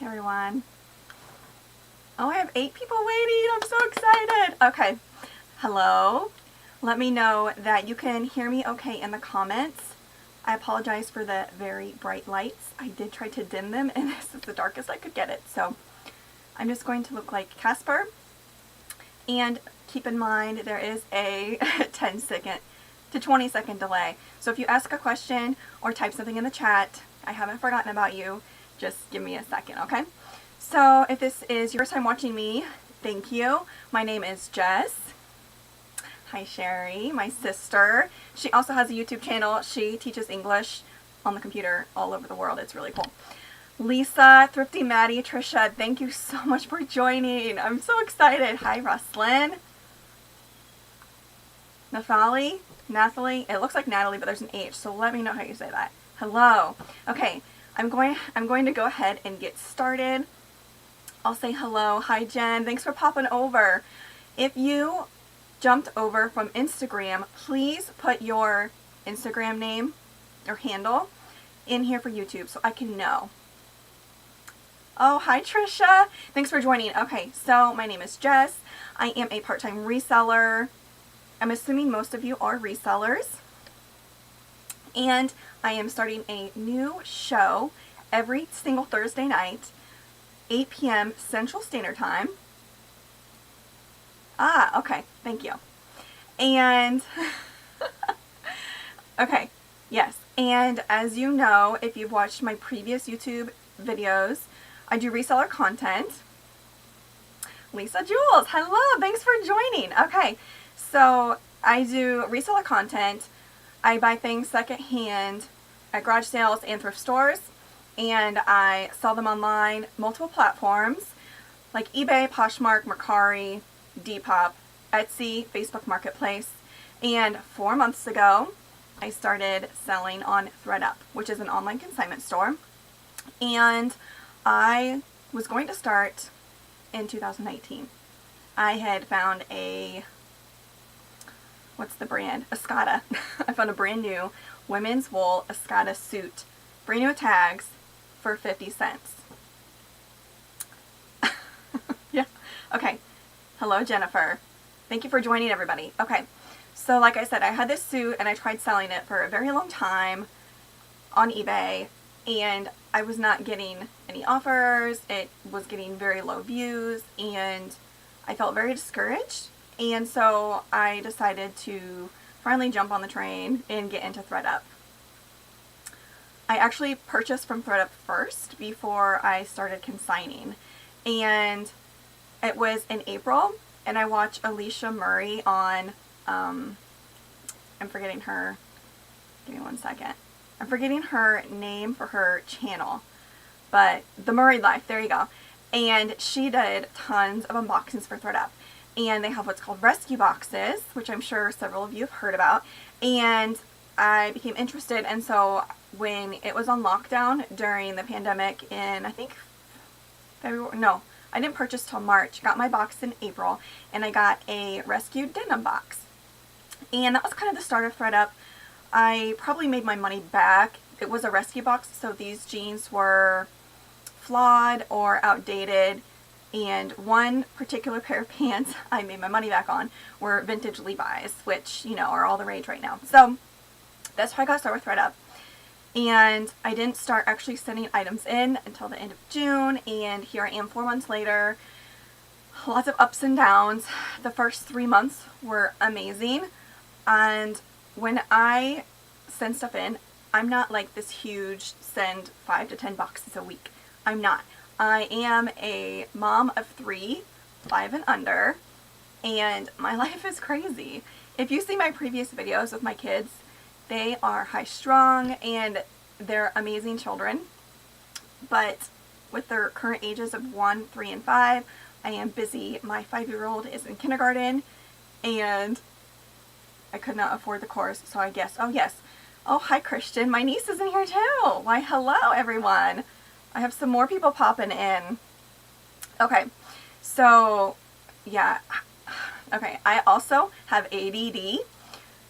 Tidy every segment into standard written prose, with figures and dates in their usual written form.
Hey everyone. Oh, I have 8 people waiting. I'm so excited. Okay. Hello. Let me know that you can hear me okay in the comments. I apologize for the very bright lights. I did try to dim them and this is the darkest I could get it. So I'm just going to look like Casper. And keep in mind there is a 10-second to 20-second delay. So if you ask a question or type something in the chat, I haven't forgotten about you. Just give me a second, okay? So if this is your first time watching me, thank you. My name is Jess. Hi Sherry, my sister. She also has a YouTube channel. She teaches English on the computer all over the world. It's really cool. Lisa, Thrifty, Maddie, Trisha, thank you so much for joining. I'm so excited. Hi Rustlin. Nathalie, it looks like Natalie, but there's an H, so let me know how you say that. Hello. Okay, I'm going to go ahead and get started. I'll say hello. Hi Jen, thanks for popping over. If you jumped over from Instagram, please put your Instagram name or handle in here for YouTube so I can know. Oh, hi Trisha. Thanks for joining. Okay, so my name is Jess. I am a part-time reseller. I'm assuming most of you are resellers. And I am starting a new show every single Thursday night, 8 p.m. Central Standard Time. Ah, okay. Thank you. And, okay, yes. And as you know, if you've watched my previous YouTube videos, I do reseller content. Lisa Jules, hello. Thanks for joining. Okay, so I do reseller content. I buy things secondhand at garage sales and thrift stores, and I sell them online, multiple platforms like eBay, Poshmark, Mercari, Depop, Etsy, Facebook Marketplace, and 4 months ago I started selling on ThredUP, which is an online consignment store, and I was going to start in 2019. I had found what's the brand? Escada. I found a brand new women's wool Escada suit, brand new tags for 50 cents. Yeah. Okay. Hello, Jennifer. Thank you for joining, everybody. Okay. So like I said, I had this suit and I tried selling it for a very long time on eBay and I was not getting any offers. It was getting very low views and I felt very discouraged. And so I decided to finally jump on the train and get into ThredUP. I actually purchased from ThredUP first before I started consigning. And it was in April, and I watched Alicia Murray on, I'm forgetting her, give me one second. I'm forgetting her name for her channel, but The Murray Life, there you go. And she did tons of unboxings for ThredUP. And they have what's called rescue boxes, which I'm sure several of you have heard about. And I became interested, and so when it was on lockdown during the pandemic in, I think, February, no, I didn't purchase till March. Got my box in April, and I got a rescue denim box. And that was kind of the start of ThredUP. I probably made my money back. It was a rescue box, so these jeans were flawed or outdated. And one particular pair of pants I made my money back on were vintage Levi's, which, you know, are all the rage right now. So that's how I got started with ThredUP. And I didn't start actually sending items in until the end of June, and here I am 4 months later. Lots of ups and downs. The first 3 months were amazing, and when I send stuff in, I'm not like this huge send 5 to 10 boxes a week. I'm not. I am a mom of 3, 5 and under, and my life is crazy. If you see my previous videos with my kids, they are high strung and they're amazing children, but with their current ages of 1, 3, and 5, I am busy. My 5-year-old is in kindergarten and I could not afford the course, so I guess, oh yes. Oh, hi Christian, my niece is in here too. Why, hello everyone. I have some more people popping in. Okay, so yeah. Okay, I also have ADD.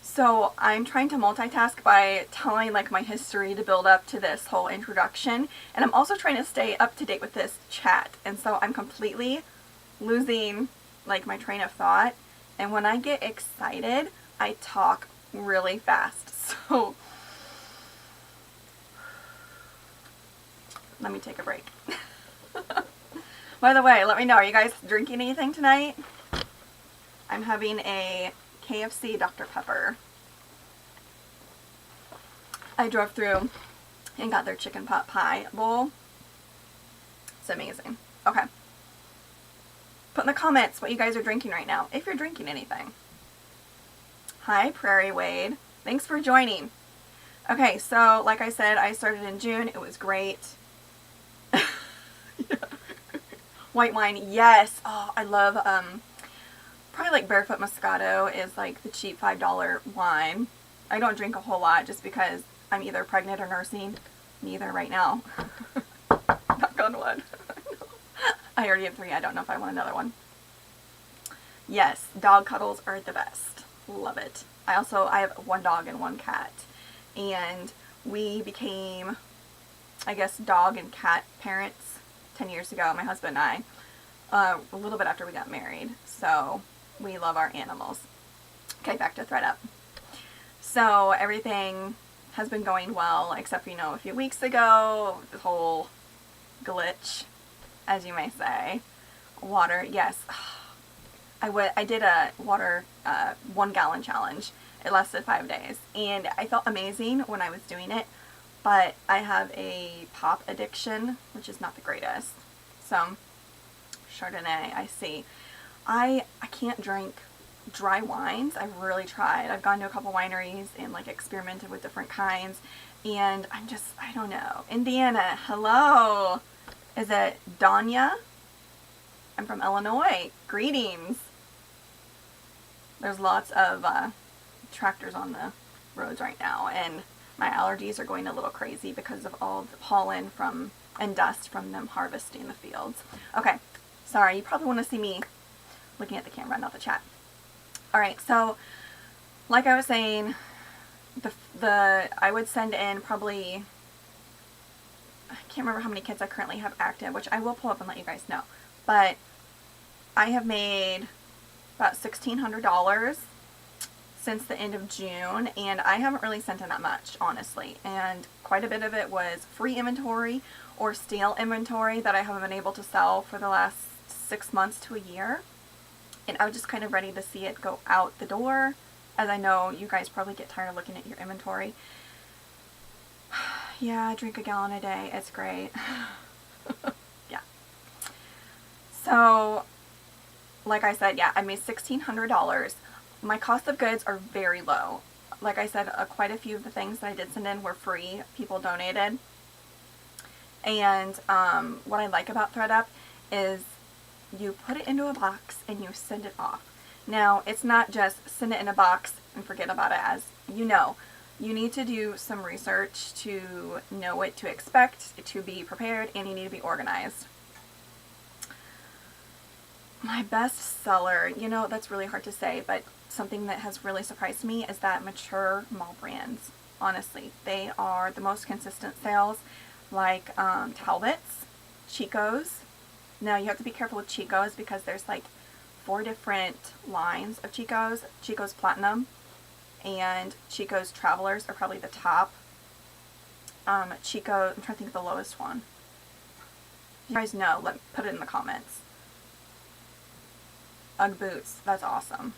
So I'm trying to multitask by telling like my history to build up to this whole introduction, and I'm also trying to stay up to date with this chat, and so I'm completely losing like my train of thought, and when I get excited I talk really fast. So let me take a break. By the way, let me know, are you guys drinking anything tonight? I'm having a KFC Dr. Pepper. I drove through and got their chicken pot pie bowl. It's amazing. Okay. Put in the comments what you guys are drinking right now, if you're drinking anything. Hi, Prairie Wade. Thanks for joining. Okay, so like I said, I started in June. It was great. White wine, yes. Oh, I love, probably like Barefoot Moscato is like the cheap $5 wine. I don't drink a whole lot just because I'm either pregnant or nursing. Neither right now. Knock on wood. I already have 3. I don't know if I want another one. Yes, dog cuddles are the best. Love it. I have 1 dog and 1 cat. And we became, I guess, dog and cat parents 10 years ago, my husband and I, a little bit after we got married. So we love our animals. Okay, back to ThredUP. So everything has been going well, except for, a few weeks ago, the whole glitch, as you may say. Water, yes. I did a water 1 gallon challenge. It lasted 5 days, and I felt amazing when I was doing it, but I have a pop addiction, which is not the greatest. So, Chardonnay, I see. I can't drink dry wines. I've really tried. I've gone to a couple wineries and like experimented with different kinds, and I don't know. Indiana, hello. Is it Danya? I'm from Illinois. Greetings. There's lots of tractors on the roads right now, and my allergies are going a little crazy because of all the pollen and dust from them harvesting the fields. Okay, sorry, you probably want to see me looking at the camera, not the chat. Alright, so like I was saying, I would send in probably, I can't remember how many kits I currently have active, which I will pull up and let you guys know, but I have made about $1,600 since the end of June, and I haven't really sent in that much, honestly, and quite a bit of it was free inventory or stale inventory that I haven't been able to sell for the last 6 months to a year, and I was just kind of ready to see it go out the door, as I know you guys probably get tired of looking at your inventory. Yeah, I drink 1 gallon a day, it's great. Yeah. So, like I said, yeah, I made $1,600. My cost of goods are very low. Like I said, quite a few of the things that I did send in were free. People donated. And what I like about ThredUP is you put it into a box and you send it off. Now, it's not just send it in a box and forget about it, as you know. You need to do some research to know what to expect, to be prepared, and you need to be organized. My best seller, that's really hard to say, but something that has really surprised me is that mature mall brands. Honestly, they are the most consistent sales, like Talbot's, Chico's. Now, you have to be careful with Chico's because there's like 4 different lines of Chico's. Chico's Platinum and Chico's Travelers are probably the top. Chico, I'm trying to think of the lowest one. If you guys know, put it in the comments. Ugg boots, that's awesome.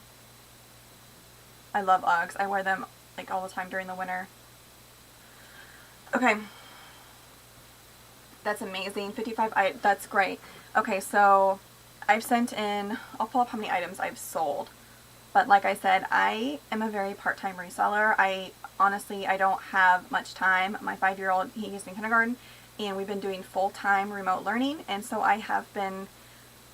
I love Uggs. I wear them like all the time during the winter. Okay. That's amazing. 55, that's great. Okay, so I've sent in, I'll pull up how many items I've sold. But like I said, I am a very part-time reseller. Honestly, I don't have much time. My 5-year-old, he's in kindergarten, and we've been doing full-time remote learning, and so I have been,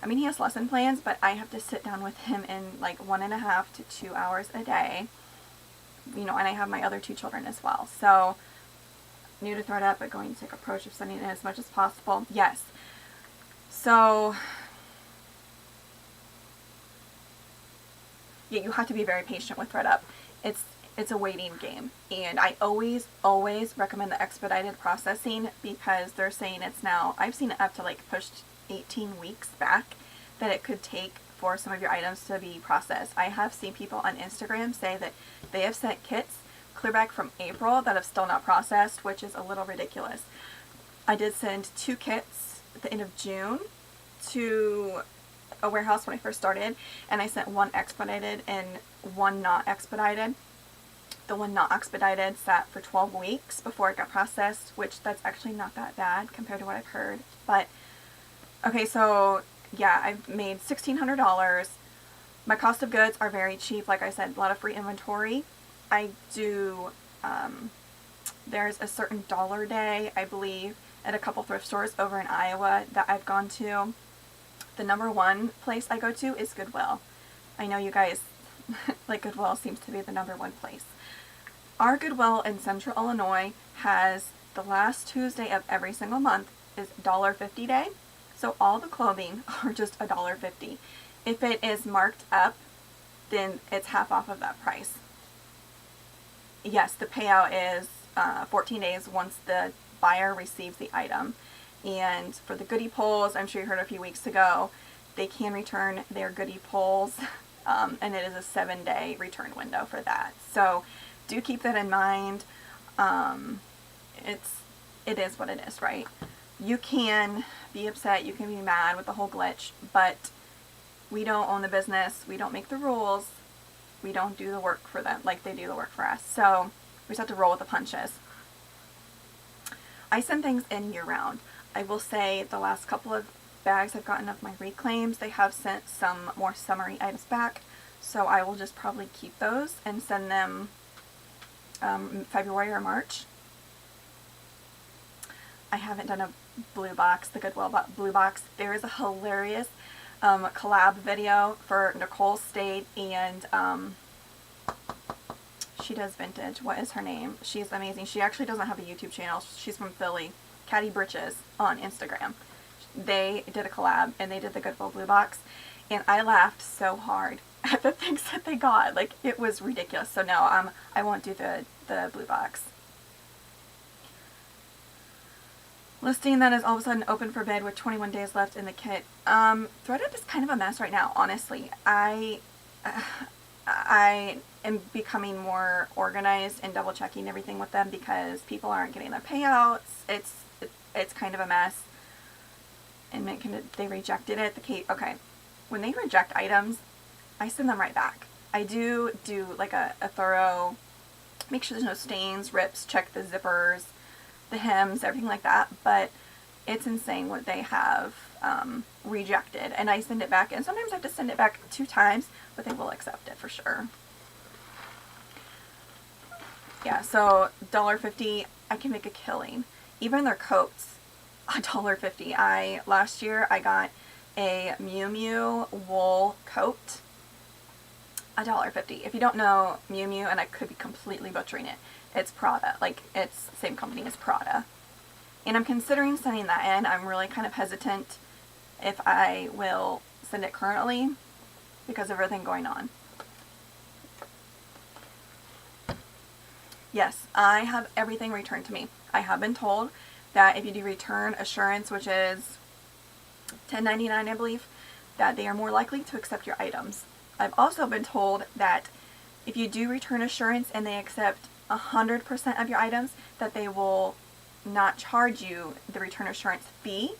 he has lesson plans, but I have to sit down with him in like 1.5 to 2 hours a day, and I have my other 2 children as well. So, new to ThredUP, but going to take approach of sending in as much as possible. Yes. So, yeah, you have to be very patient with ThredUP. it's a waiting game. And I always recommend the expedited processing, because they're saying it's now, I've seen it up to like pushed 18 weeks back that it could take for some of your items to be processed. I have seen people on Instagram say that they have sent kits clear back from April that have still not processed, which is a little ridiculous. I did send 2 kits at the end of June to a warehouse when I first started, and I sent 1 expedited and 1 not expedited. The 1 not expedited sat for 12 weeks before it got processed, which that's actually not that bad compared to what I've heard. But okay, so yeah, I've made $1,600. My cost of goods are very cheap. Like I said, a lot of free inventory. I do, there's a certain dollar day, I believe, at a couple thrift stores over in Iowa that I've gone to. The number 1 place I go to is Goodwill. I know you guys, like, Goodwill seems to be the number 1 place. Our Goodwill in Central Illinois has the last Tuesday of every single month is $1.50 day. So all the clothing are just $1.50. If it is marked up, then it's half off of that price. Yes, the payout is 14 days once the buyer receives the item. And for the goodie pulls, I'm sure you heard a few weeks ago, they can return their goodie pulls, and it is a 7-day return window for that. So do keep that in mind. It is what it is, right? You can be upset, you can be mad with the whole glitch, but we don't own the business, we don't make the rules, we don't do the work for them like they do the work for us. So we just have to roll with the punches. I send things in year round. I will say the last couple of bags I've gotten of my reclaims, they have sent some more summery items back. So I will just probably keep those and send them February or March. I haven't done a blue box, the Goodwill blue box. There is a hilarious collab video for Nicole State and she does vintage. What is her name? She's amazing. She actually doesn't have a YouTube channel. She's from Philly. Caddy Britches on Instagram. They did a collab and they did the Goodwill blue box, and I laughed so hard at the things that they got. Like, it was ridiculous. So no, I won't do the blue box. Listing that is all of a sudden open for bid with 21 days left in the kit. ThredUP is kind of a mess right now, honestly. I am becoming more organized and double checking everything with them because people aren't getting their payouts. It's kind of a mess. And they rejected it. Okay, when they reject items, I send them right back. I do like a thorough, make sure there's no stains, rips, check the zippers, the hems, everything like that. But it's insane what they have rejected. And I send it back, and sometimes I have to send it back 2 times, but they will accept it for sure. Yeah, so $1.50, I can make a killing. Even their coats, $1.50. Last year I got a Miu Miu wool coat, $1.50. If you don't know Miu Miu, and I could be completely butchering it, it's Prada. Like, it's the same company as Prada. And I'm considering sending that in. I'm really kind of hesitant if I will send it currently because of everything going on. Yes, I have everything returned to me. I have been told that if you do return assurance, which is $10.99, I believe, that they are more likely to accept your items. I've also been told that if you do return assurance and they accept 100% of your items, that they will not charge you the return assurance fee.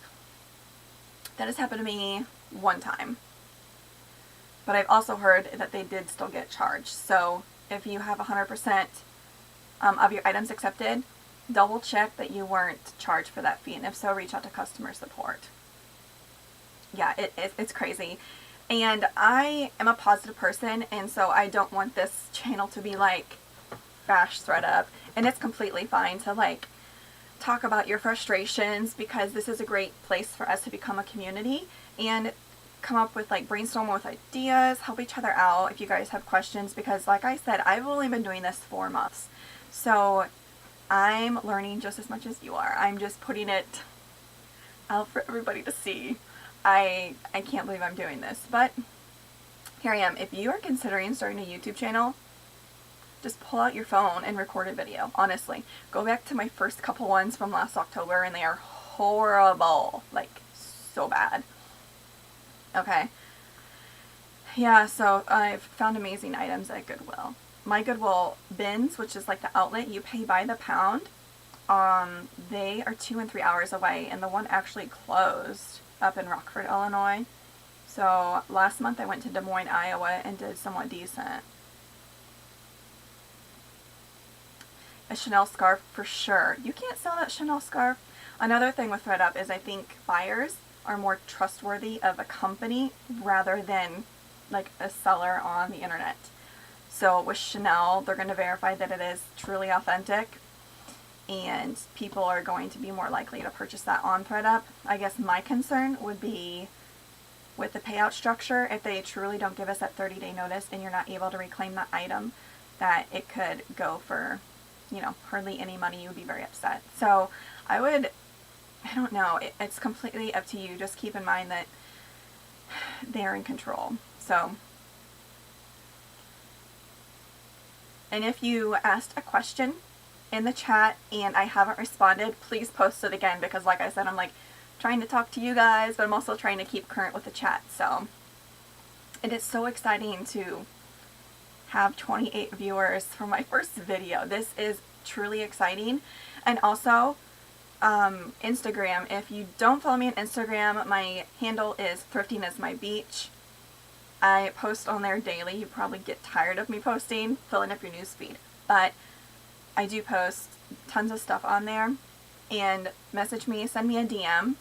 That has happened to me 1 time. But I've also heard that they did still get charged. So if you have 100% of your items accepted, double check that you weren't charged for that fee, and if so, reach out to customer support. Yeah, it's crazy. And I am a positive person, and so I don't want this channel to be like bash ThredUP, and it's completely fine to like talk about your frustrations, because this is a great place for us to become a community and come up with, like, brainstorm with ideas, help each other out if you guys have questions, because like I said, I've only been doing this 4 months. So I'm learning just as much as you are. I'm just putting it out for everybody to see. I can't believe I'm doing this, but here I am. If you are considering starting a YouTube channel, just pull out your phone and record a video, honestly. Go back to my first couple ones from last October and they are horrible. Like, so bad. Okay. Yeah, so I've found amazing items at Goodwill. My Goodwill bins, which is like the outlet, you pay by the pound. They are 2 and 3 hours away, and the one actually closed up in Rockford, Illinois. So last month I went to Des Moines, Iowa, and did somewhat decent. A Chanel scarf for sure. You can't sell that Chanel scarf. Another thing with ThredUP is I think buyers are more trustworthy of a company rather than like a seller on the internet. So with Chanel, they're going to verify that it is truly authentic, and people are going to be more likely to purchase that on ThredUP. I guess my concern would be with the payout structure. If they truly don't give us that 30-day notice and you're not able to reclaim that item, that it could go for, you know, hardly any money. You would be very upset. So I don't know, it's completely up to you. Just keep in mind that they're in control. So, and if you asked a question in the chat and I haven't responded, please post it again, because like I said, I'm like trying to talk to you guys, but I'm also trying to keep current with the chat. So it is so exciting to have 28 viewers for my first video. This is truly exciting. And also Instagram, if you don't follow me on Instagram, my handle is Thrifting is my beach. I post on there daily. You probably get tired of me posting, filling up your newsfeed, but I do post tons of stuff on there. And message me, send me a DM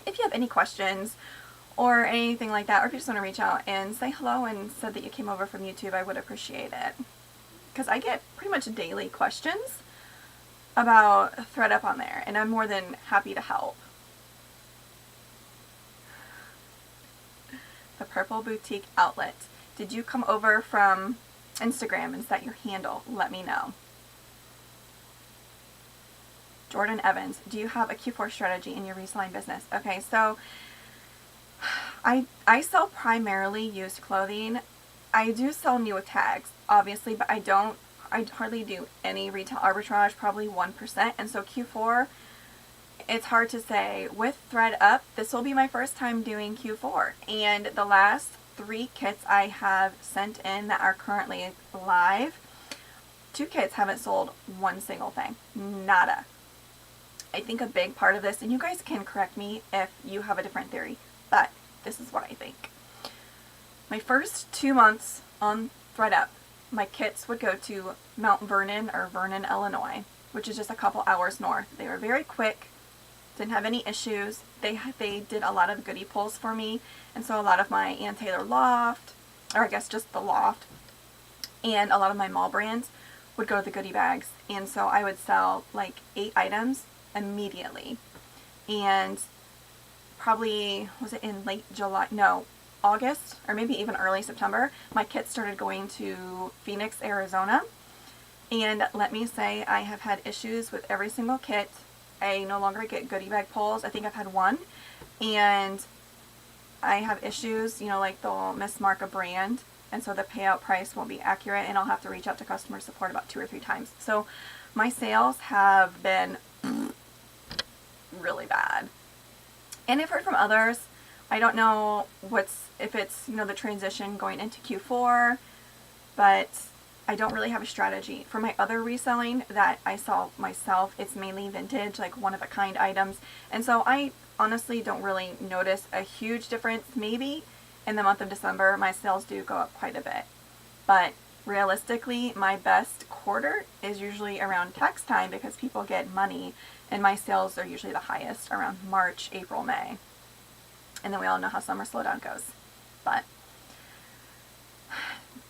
if you have any questions or anything like that, or if you just want to reach out and say hello and said that you came over from YouTube. I would appreciate it, because I get pretty much daily questions about ThredUP on there, and I'm more than happy to help. The Purple Boutique Outlet. Did you come over from Instagram? Is that your handle? Let me know. Jordan Evans, do you have a Q4 strategy in your reselling business? Okay, so I sell primarily used clothing. I do sell new with tags, obviously, but I hardly do any retail arbitrage, probably 1%. And so Q4, it's hard to say. With ThredUP, this will be my first time doing Q4. And the last 3 kits I have sent in that are currently live, 2 kits haven't sold one single thing. Nada. I think a big part of this, and you guys can correct me if you have a different theory, but this is what I think. My first 2 months on ThredUP, my kits would go to Mount Vernon, or Vernon, Illinois, which is just a couple hours north. They were very quick, didn't have any issues. They did a lot of goodie pulls for me, and so a lot of my Ann Taylor loft, or I guess just the loft, and a lot of my mall brands would go to the goodie bags. And so I would sell like 8 items immediately. And probably, was it in late July? No, August, or maybe even early September, my kits started going to Phoenix, Arizona. And let me say, I have had issues with every single kit. I no longer get goodie bag pulls. I think I've had 1. And I have issues, you know, like they'll mismark a brand, and so the payout price won't be accurate, and I'll have to reach out to customer support about 2 or 3 times. So my sales have been really bad. And I've heard from others. I don't know if it's, you know, the transition going into Q4, but I don't really have a strategy. For my other reselling that I sell myself, it's mainly vintage, like one-of-a-kind items. And so I honestly don't really notice a huge difference. Maybe in the month of December, my sales do go up quite a bit. But realistically, my best quarter is usually around tax time, because people get money, and my sales are usually the highest around March, April, May. And then we all know how summer slowdown goes. But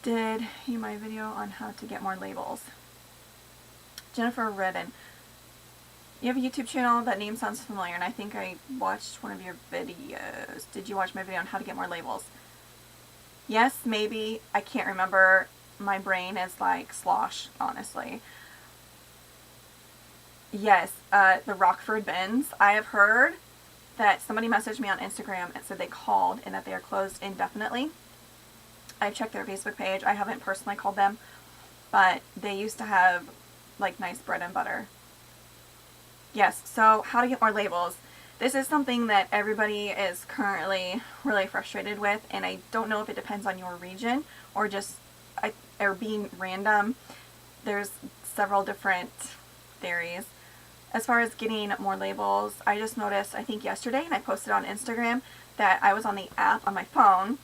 did you my video on how to get more labels? Jennifer Redden, you have a YouTube channel. That name sounds familiar, and I think I watched one of your videos. Did you watch my video on how to get more labels? Yes, maybe. I can't remember. My brain is like slosh, honestly. Yes, the Rockford bins. I have heard that somebody messaged me on Instagram and said they called and that they are closed indefinitely. I've checked their Facebook page. I haven't personally called them. but they used to have like nice bread and butter. Yes, so how to get more labels. This is something that everybody is currently really frustrated with, and I don't know if it depends on your region or just or being random. There's several different theories. As far as getting more labels, I just noticed, I think yesterday, and I posted on Instagram, that I was on the app on my phone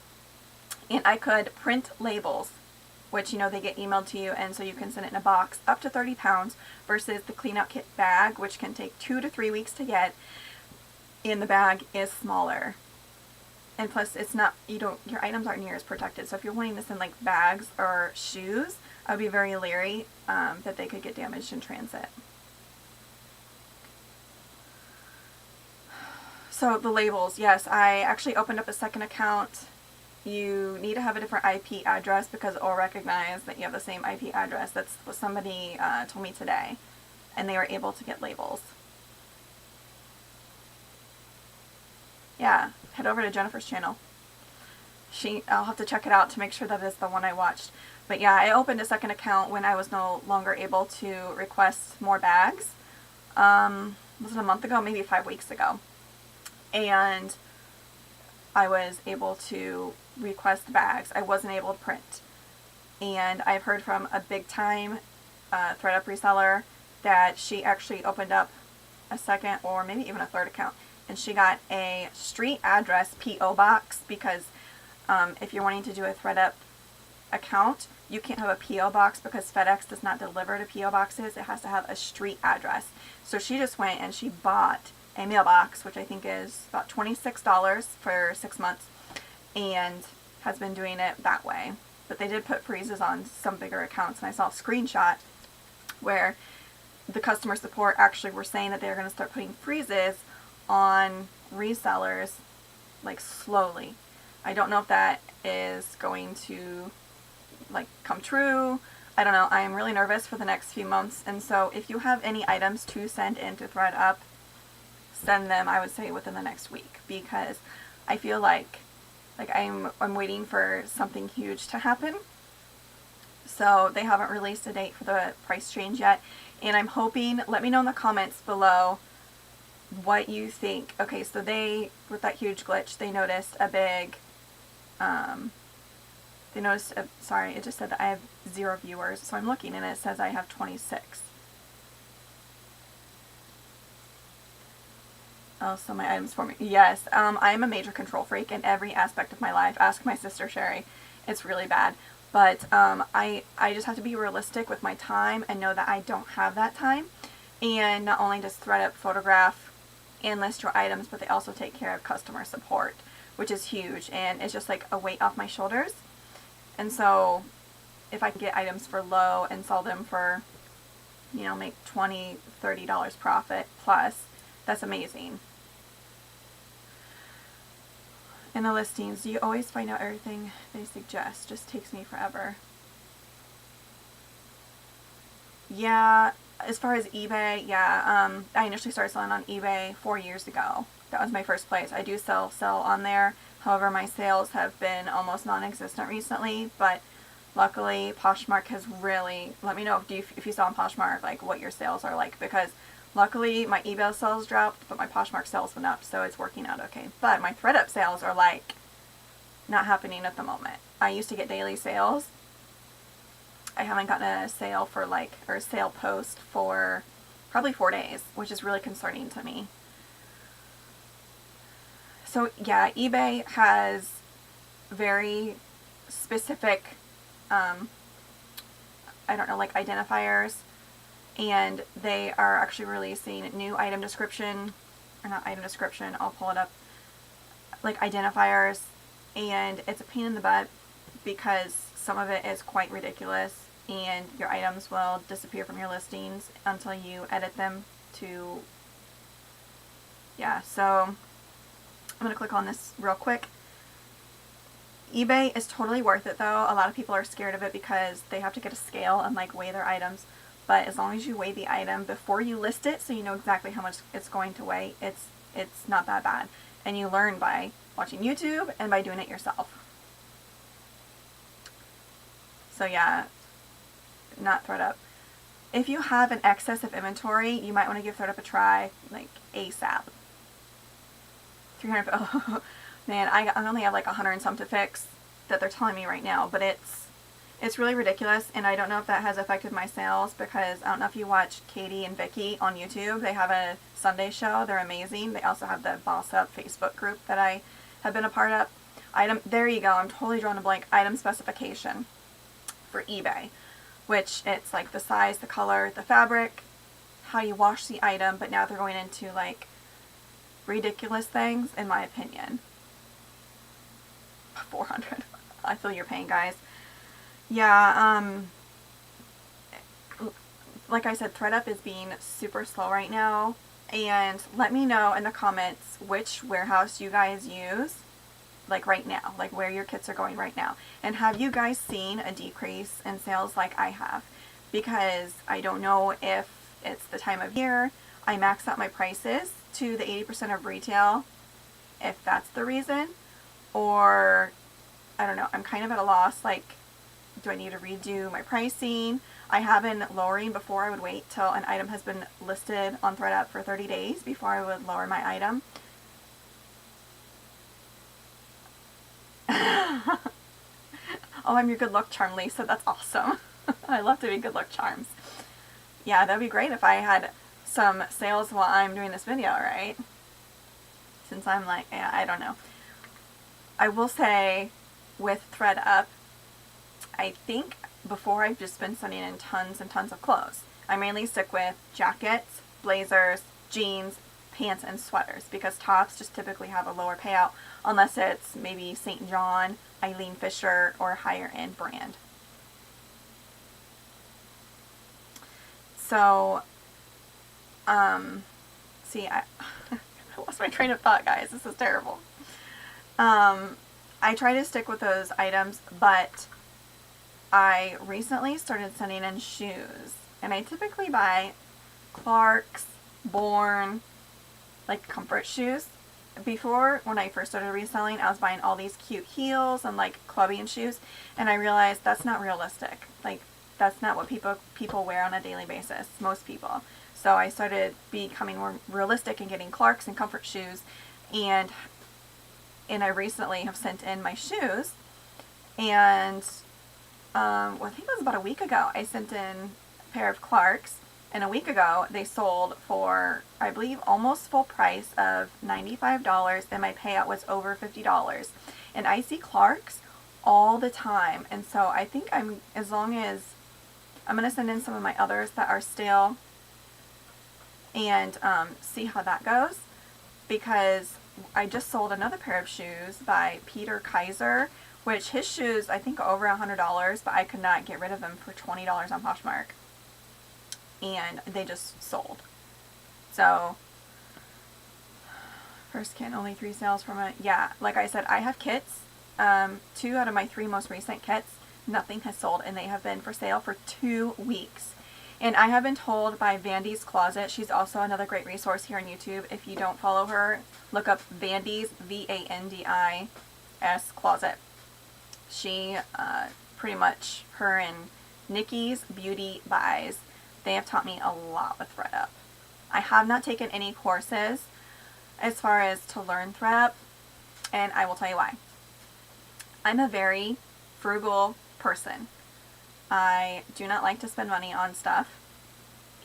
and I could print labels, which, you know, they get emailed to you, and so you can send it in a box up to 30 pounds versus the clean out kit bag, which can take 2 to 3 weeks to get, and the bag is smaller. And plus, it's not, your items aren't near as protected. So if you're wanting to send like bags or shoes, I would be very leery that they could get damaged in transit. So the labels, yes, I actually opened up a second account. You need to have a different IP address because it will recognize that you have the same IP address. That's what somebody told me today, and they were able to get labels. Yeah, head over to Jennifer's channel. I'll have to check it out to make sure that it's the one I watched. But yeah, I opened a second account when I was no longer able to request more bags. Was it a month ago? Maybe 5 weeks ago. And I was able to request bags. I wasn't able to print. And I've heard from a big time ThredUP reseller that she actually opened up a second or maybe even a third account. And she got a street address P.O. box because if you're wanting to do a ThredUP account, you can't have a P.O. box because FedEx does not deliver to P.O. boxes. It has to have a street address. So she just went and she bought a mailbox, which I think is about $26 for 6 months, and has been doing it that way. But they did put freezes on some bigger accounts, and I saw a screenshot where the customer support actually were saying that they were going to start putting freezes on resellers, like, slowly. I don't know if that is going to like come true. I don't know. I am really nervous for the next few months, and so if you have any items to send into ThredUP, send them, I would say, within the next week, because I feel like I'm waiting for something huge to happen. So they haven't released a date for the price change yet, and I'm hoping, let me know in the comments below what you think. Okay, so they, with that huge glitch, they noticed a big, sorry, it just said that I have 0 viewers, so I'm looking and it says I have 26. Oh, so my items for me. Yes, I am a major control freak in every aspect of my life. Ask my sister Sherry. It's really bad. But I just have to be realistic with my time and know that I don't have that time. And not only does ThredUP photograph and list your items, but they also take care of customer support, which is huge. And it's just like a weight off my shoulders. And so if I can get items for low and sell them for, you know, make $20, $30 profit plus, that's amazing. In the listings, do you always find out everything they suggest? Just takes me forever. Yeah, as far as eBay, yeah, I initially started selling on eBay 4 years ago. That was my first place. I do sell on there. However, my sales have been almost non-existent recently, but luckily Poshmark has really, let me know if you sell on Poshmark, like what your sales are like, because luckily my eBay sales dropped, but my Poshmark sales went up, so it's working out okay. But my ThredUp sales are like not happening at the moment. I used to get daily sales. I haven't gotten a sale for or a sale post for probably 4 days, which is really concerning to me. So yeah, eBay has very specific, I don't know, like identifiers, and they are actually releasing new item description, or not item description, I'll pull it up, like identifiers, and it's a pain in the butt because some of it is quite ridiculous, and your items will disappear from your listings until you edit them to, yeah, so I'm going to click on this real quick. eBay is totally worth it though. A lot of people are scared of it because they have to get a scale and like weigh their items. But as long as you weigh the item before you list it, so you know exactly how much it's going to weigh, it's not that bad. And you learn by watching YouTube and by doing it yourself. So yeah, not ThredUp. If you have an excess of inventory, you might want to give ThredUp a try, like ASAP. 300, oh, man, I only have like 100 and some to fix that they're telling me right now, but it's really ridiculous, and I don't know if that has affected my sales, because I don't know if you watch Katie and Vicky on YouTube. They have a Sunday show. They're amazing. They also have the Boss Up Facebook group that I have been a part of. There you go. I'm totally drawing a blank. Item specification for eBay, which it's like the size, the color, the fabric, how you wash the item, but now they're going into like ridiculous things, in my opinion. 400. I feel your pain, guys. Yeah, like I said, ThredUp is being super slow right now, and let me know in the comments which warehouse you guys use, like right now, like where your kits are going right now, and have you guys seen a decrease in sales like I have? Because I don't know if it's the time of year, I max out my prices to the 80% of retail, if that's the reason, or I don't know, I'm kind of at a loss, like, do I need to redo my pricing? I have been lowering before. I would wait till an item has been listed on ThredUp for 30 days before I would lower my item. Oh, I'm your good luck charm, Lisa. That's awesome. I love to be good luck charms. Yeah, that'd be great if I had some sales while I'm doing this video, right? Since I'm like, yeah, I don't know. I will say with ThredUp, I think before I've just been sending in tons and tons of clothes. I mainly stick with jackets, blazers, jeans, pants, and sweaters, because tops just typically have a lower payout unless it's maybe St. John, Eileen Fisher, or a higher end brand. So, see, I lost my train of thought, guys. This is terrible. I try to stick with those items, but I recently started sending in shoes, and I typically buy Clark's, Born, like comfort shoes. Before, when I first started reselling, I was buying all these cute heels and like clubbing shoes, and I realized that's not realistic. Like, that's not what people wear on a daily basis, most people. So I started becoming more realistic and getting Clark's and comfort shoes, and I recently have sent in my shoes, and well, I think it was about a week ago, I sent in a pair of Clark's, and a week ago they sold for, I believe, almost full price of $95, and my payout was over $50. And I see Clark's all the time, and so I think as long as I'm going to send in some of my others that are stale and see how that goes, because I just sold another pair of shoes by Peter Kaiser, which his shoes I think are over $100, but I could not get rid of them for $20 on Poshmark, and they just sold. So first kit, only 3 sales from it. Yeah, like I said, I have kits. 2 out of my 3 most recent kits, nothing has sold, and they have been for sale for 2 weeks. And I have been told by Vandy's Closet, she's also another great resource here on YouTube. If you don't follow her, look up Vandy's, Vandis Closet. She, pretty much, her and Nikki's Beauty Buys, they have taught me a lot with ThredUp. I have not taken any courses as far as to learn ThredUp, and I will tell you why. I'm a very frugal person. I do not like to spend money on stuff,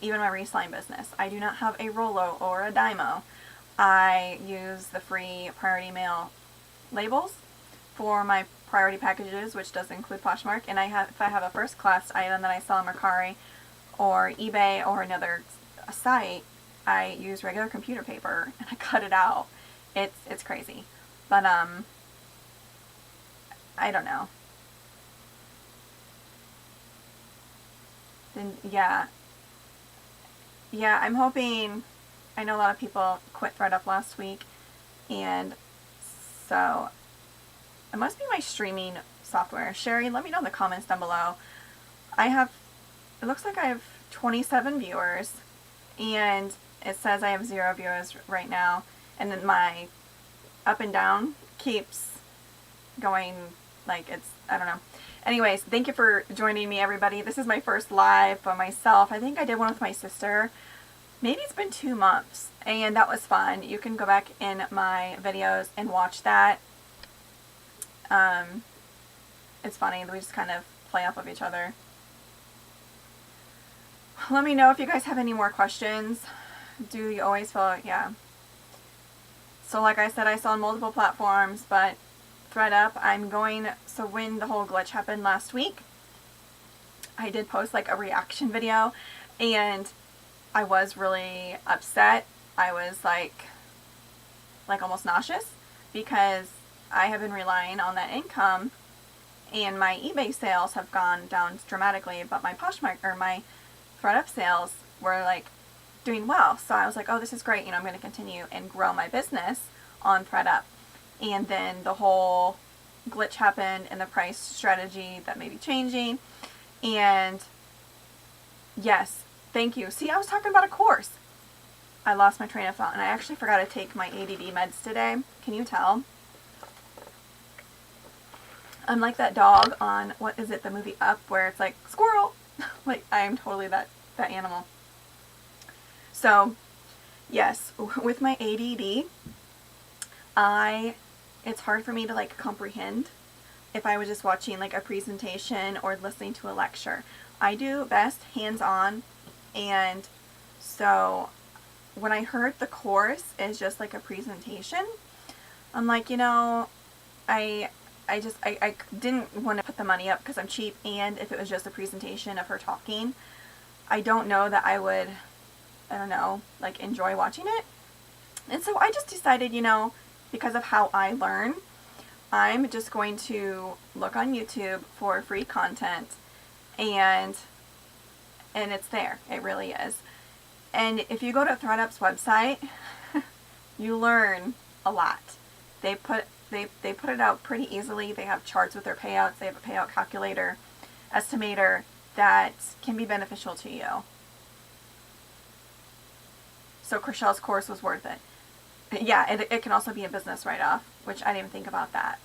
even my reselling business. I do not have a Rolo or a Dymo. I use the free priority mail labels for my priority packages, which does include Poshmark, and if I have a first class item that I sell on Mercari or eBay or another site, I use regular computer paper and I cut it out. It's crazy. But I don't know. Then yeah, I'm hoping. I know a lot of people quit ThredUp last week, and so it must be my streaming software. Sherry, let me know in the comments down below. It looks like I have 27 viewers, and it says I have 0 viewers right now, and then my up and down keeps going, like, I don't know. Anyways, thank you for joining me, everybody. This is my first live by myself. I think I did one with my sister. Maybe it's been 2 months, and that was fun. You can go back in my videos and watch that. It's funny. We just kind of play off of each other. Let me know if you guys have any more questions. Do you always feel, yeah. So like I said, I sell on multiple platforms, but ThredUP, so when the whole glitch happened last week, I did post like a reaction video, and I was really upset. I was like almost nauseous, because I have been relying on that income, and my eBay sales have gone down dramatically, but my Poshmark or my ThredUP sales were like doing well. So I was like, oh, this is great. I'm going to continue and grow my business on ThredUP. And then the whole glitch happened, and the price strategy that may be changing. And yes, thank you. See, I was talking about a course. I lost my train of thought, and I actually forgot to take my ADD meds today. Can you tell? I'm like that dog on, what is it, the movie Up, where it's like, squirrel. Like, I am totally that animal. So, yes, with my ADD, it's hard for me to like comprehend if I was just watching like a presentation or listening to a lecture. I do best hands-on, and so when I heard the course is just like a presentation, I'm like, I didn't want to put the money up because I'm cheap, and if it was just a presentation of her talking, I don't know that I would, like enjoy watching it. And so I just decided, because of how I learn, I'm just going to look on YouTube for free content, and it's there. It really is. And if you go to ThredUP's website, you learn a lot. They put it out pretty easily. They have charts with their payouts. They have a payout calculator, estimator that can be beneficial to you. So Chriselle's course was worth it. Yeah, it can also be a business write-off, which I didn't even think about that.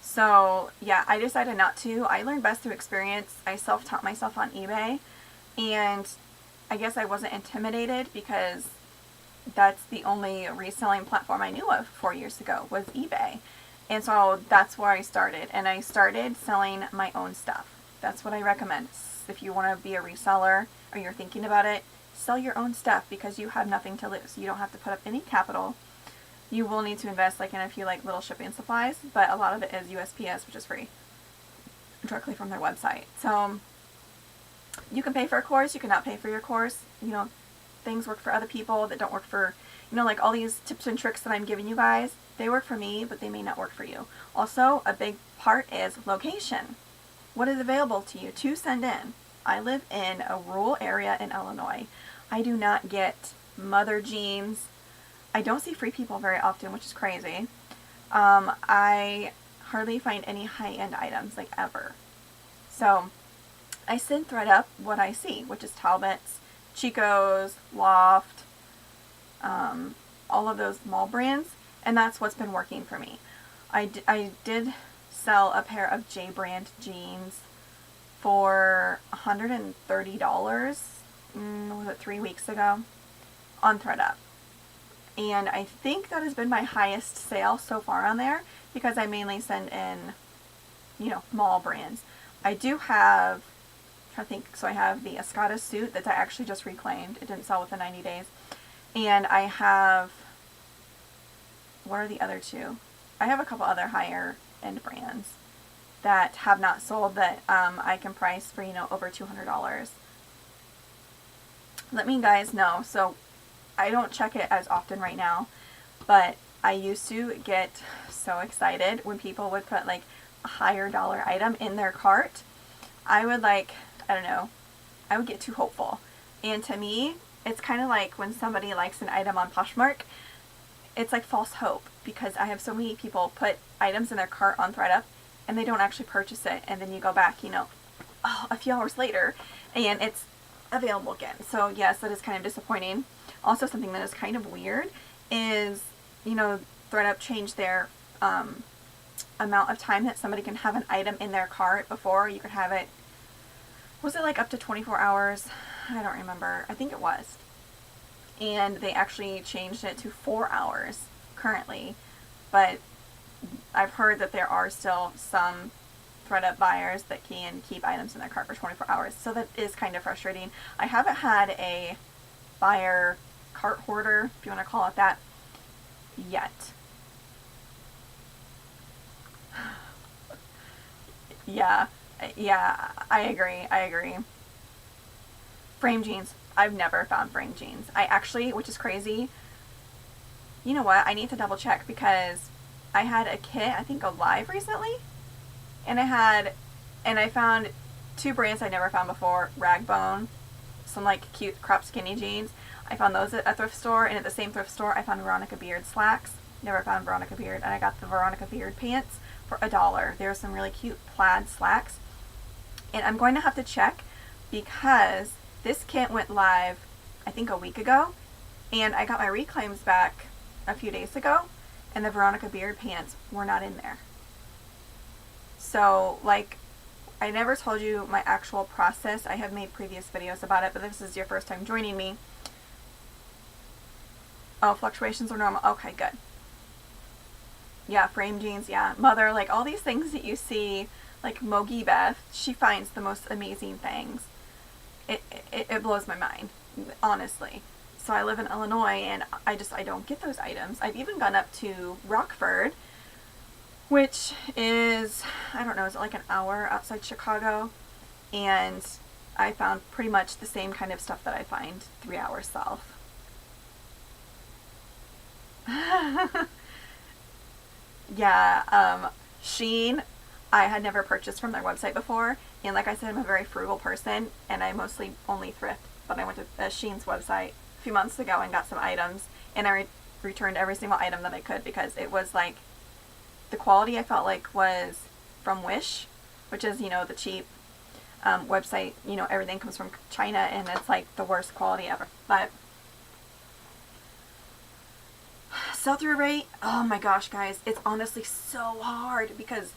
So, yeah, I decided not to. I learned best through experience. I self-taught myself on eBay, and I guess I wasn't intimidated because that's the only reselling platform I knew of 4 years ago was eBay. And so that's where I started, and I started selling my own stuff. That's what I recommend. If you want to be a reseller or you're thinking about it, sell your own stuff because you have nothing to lose. You don't have to put up any capital. You will need to invest like in a few like little shipping supplies, but a lot of it is USPS, which is free, directly from their website. So you can pay for a course, you cannot pay for your course. Things work for other people that don't work for, like all these tips and tricks that I'm giving you guys, they work for me, but they may not work for you. Also, a big part is location. What is available to you to send in? I live in a rural area in Illinois. I do not get mother jeans. I don't see Free People very often, which is crazy. I hardly find any high-end items, like ever. So I send ThredUP what I see, which is Talbot's, Chico's, Loft, all of those mall brands, and that's what's been working for me. I did sell a pair of J brand jeans for $130, was it 3 weeks ago, on ThredUP. And I think that has been my highest sale so far on there, because I mainly send in, mall brands. I do have, I have the Escada suit that I actually just reclaimed. It didn't sell within 90 days. And I have, what are the other two? I have a couple other higher end brands that have not sold that I can price for, over $200. Let me guys know. So I don't check it as often right now, but I used to get so excited when people would put like a higher dollar item in their cart. I would I would get too hopeful. And to me, it's kind of like when somebody likes an item on Poshmark, it's like false hope, because I have so many people put items in their cart on ThredUP and they don't actually purchase it, and then you go back, a few hours later and it's available again. So yes, that is kind of disappointing. Also, something that is kind of weird is, ThredUP changed their amount of time that somebody can have an item in their cart. Before, you could have it, was it like up to 24 hours? I don't remember. I think it was. And they actually changed it to 4 hours currently. But I've heard that there are still some ThredUP buyers that can keep items in their cart for 24 hours. So that is kind of frustrating. I haven't had a buyer cart hoarder, if you want to call it that, yet. Yeah, I agree. Frame jeans. I've never found frame jeans. I actually, which is crazy, you know what, I need to double check because I had a kit, I think, go live recently, and I found two brands I never found before. Ragbone, some like cute crop skinny jeans. I found those at a thrift store, and at the same thrift store I found Veronica Beard slacks. Never found Veronica Beard, and I got the Veronica Beard pants for $1. There are some really cute plaid slacks, and I'm going to have to check because this kit went live I think a week ago, and I got my reclaims back a few days ago, and the Veronica Beard pants were not in there. So, like, I never told you my actual process. I have made previous videos about it, but this is your first time joining me. Oh, fluctuations are normal. Okay, good. Yeah, frame jeans, yeah. Mother, like all these things that you see, like Mogi Beth, she finds the most amazing things. It blows my mind, honestly. So I live in Illinois, and I don't get those items. I've even gone up to Rockford, which is, I don't know, is it like an hour outside Chicago? And I found pretty much the same kind of stuff that I find 3 hours south. Yeah, Shein, I had never purchased from their website before, and like I said, I'm a very frugal person, and I mostly only thrift, but I went to Shein's website a few months ago and got some items, and I returned every single item that I could because it was like, the quality I felt like was from Wish, which is, you know, the cheap website, you know, everything comes from China, and it's like the worst quality ever. But sell-through rate, oh my gosh, guys, it's honestly so hard because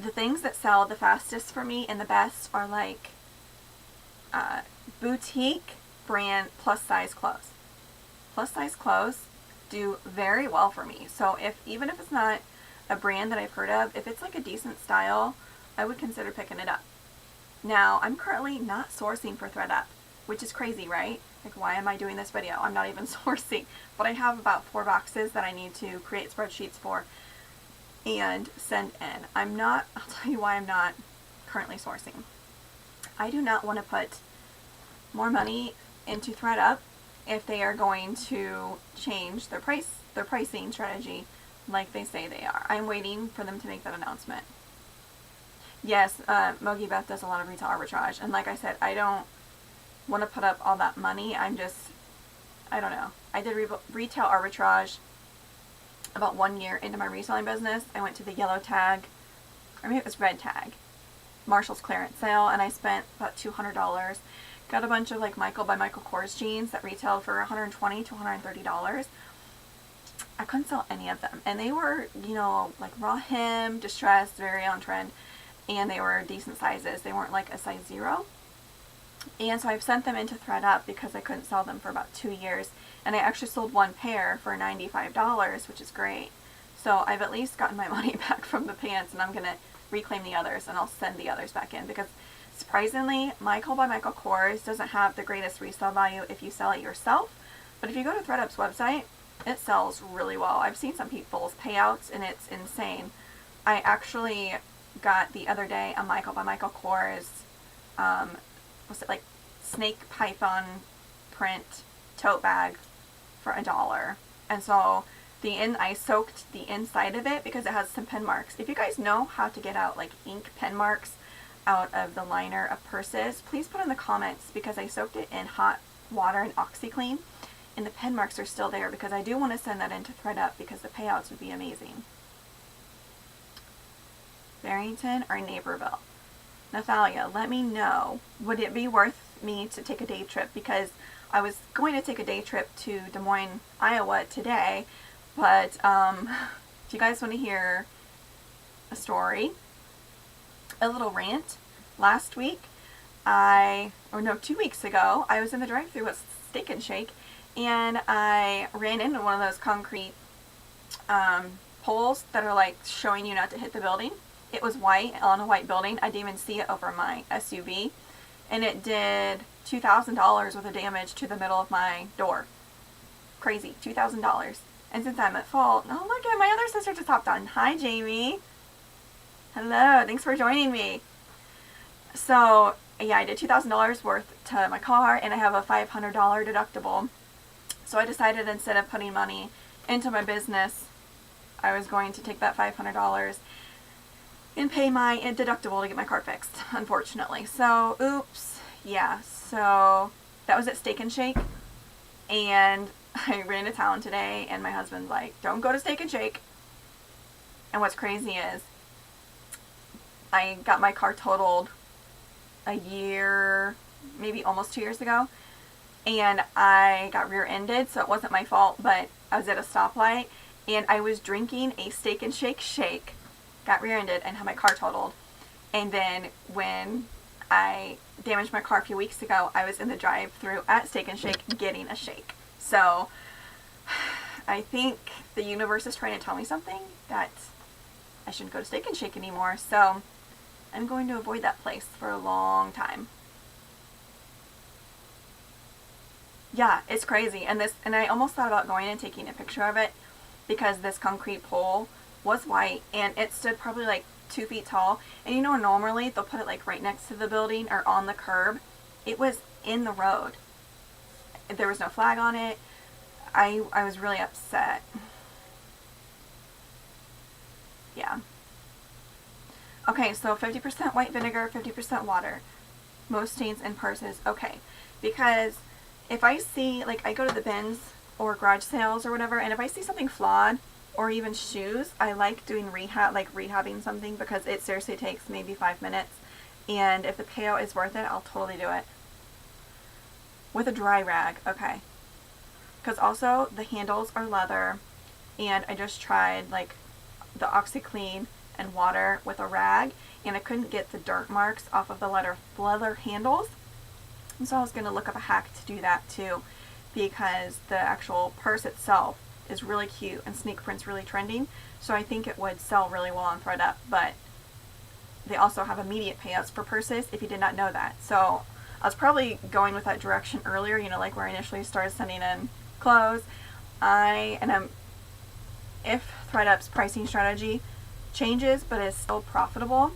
the things that sell the fastest for me and the best are like boutique brand plus size clothes. Plus size clothes do very well for me. So even if it's not a brand that I've heard of, if it's like a decent style, I would consider picking it up. Now, I'm currently not sourcing for ThredUP, which is crazy, right? Like, why am I doing this video? I'm not even sourcing, but I have about 4 boxes that I need to create spreadsheets for and send in. I'll tell you why I'm not currently sourcing. I do not want to put more money into ThredUP if they are going to change their pricing strategy like they say they are. I'm waiting for them to make that announcement. Yes, Mogi Beth does a lot of retail arbitrage, and like I said, I don't want to put up all that money. I don't know. I did retail arbitrage about 1 year into my reselling business. I went to the yellow tag, or maybe it was red tag, Marshall's clearance sale, and I spent about $200. Got a bunch of like Michael by Michael Kors jeans that retailed for $120 to $130. I couldn't sell any of them, and they were, you know, like raw hem, distressed, very on trend, and they were decent sizes. They weren't like a size 0. And so I've sent them into ThredUP because I couldn't sell them for about 2 years, and I actually sold one pair for $95, which is great. So I've at least gotten my money back from the pants, and I'm going to reclaim the others, and I'll send the others back in because surprisingly, Michael by Michael Kors doesn't have the greatest resale value if you sell it yourself, but if you go to ThredUP's website, it sells really well. I've seen some people's payouts, and it's insane. I actually got the other day a Michael by Michael Kors, was it like snake python print tote bag for $1. And so I soaked the inside of it because it has some pen marks. If you guys know how to get out like ink pen marks out of the liner of purses, please put in the comments because I soaked it in hot water and OxyClean, and the pen marks are still there because I do want to send that into ThredUP because the payouts would be amazing. Barrington or Naperville? Nathalia, let me know. Would it be worth me to take a day trip? Because I was going to take a day trip to Des Moines, Iowa today, but If you guys want to hear a story, a little rant, last week, 2 weeks ago, I was in the drive-thru with Steak and Shake, and I ran into one of those concrete poles that are like showing you not to hit the building. It was white on a white building. I didn't even see it over my SUV, and it did $2,000 worth of damage to the middle of my door. Crazy, $2,000. And since I'm at fault, oh look at my other sister just hopped on. Hi, Jamie. Hello, thanks for joining me. So yeah, I did $2,000 worth to my car, and I have a $500 deductible. So I decided instead of putting money into my business, I was going to take that $500 and pay my deductible to get my car fixed, unfortunately. So, oops. Yeah, so that was at Steak and Shake, and I ran to town today, and my husband's like, don't go to Steak and Shake. And what's crazy is I got my car totaled a year, maybe almost 2 years ago, and I got rear-ended, so it wasn't my fault, but I was at a stoplight, and I was drinking a Steak and Shake shake, got rear-ended, and had my car totaled. And then when I damaged my car a few weeks ago, I was in the drive-thru at Steak and Shake getting a shake. So I think the universe is trying to tell me something, that I shouldn't go to Steak and Shake anymore, so I'm going to avoid that place for a long time. Yeah, it's crazy. And I almost thought about going and taking a picture of it, because this concrete pole was white, and it stood probably like 2 feet tall. And you know, normally they'll put it like right next to the building or on the curb. It was in the road. There was no flag on it. I was really upset. Yeah. Okay, so 50% white vinegar, 50% water. Most stains in purses. Okay, because if I see, like, I go to the bins or garage sales or whatever, and if I see something flawed, or even shoes, I like doing rehabbing something, because it seriously takes maybe 5 minutes, and if the payout is worth it, I'll totally do it. With a dry rag, okay. Because also, the handles are leather, and I just tried, like, the OxyClean and water with a rag, and I couldn't get the dirt marks off of the leather handles. And so I was going to look up a hack to do that too, because the actual purse itself is really cute and sneak print's really trending, so I think it would sell really well on ThredUp. But they also have immediate payouts for purses, if you did not know that. So I was probably going with that direction earlier, you know, like where I initially started sending in clothes. If ThredUp's pricing strategy changes but is still profitable,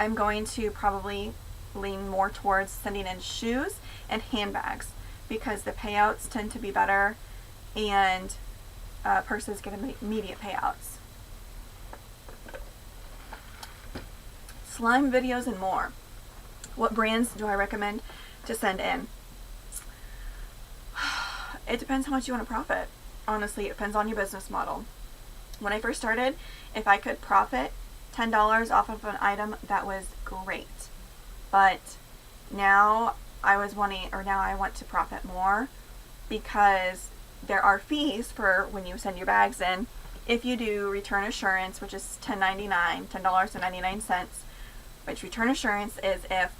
I'm going to probably lean more towards sending in shoes and handbags, because the payouts tend to be better, and purses get immediate payouts. Slime videos and more. What brands do I recommend to send in? It depends how much you want to profit. Honestly, it depends on your business model. When I first started, if I could profit $10 off of an item, that was great. But now I want to profit more, because there are fees for when you send your bags in. If you do return assurance, which is $10.99, which return assurance is if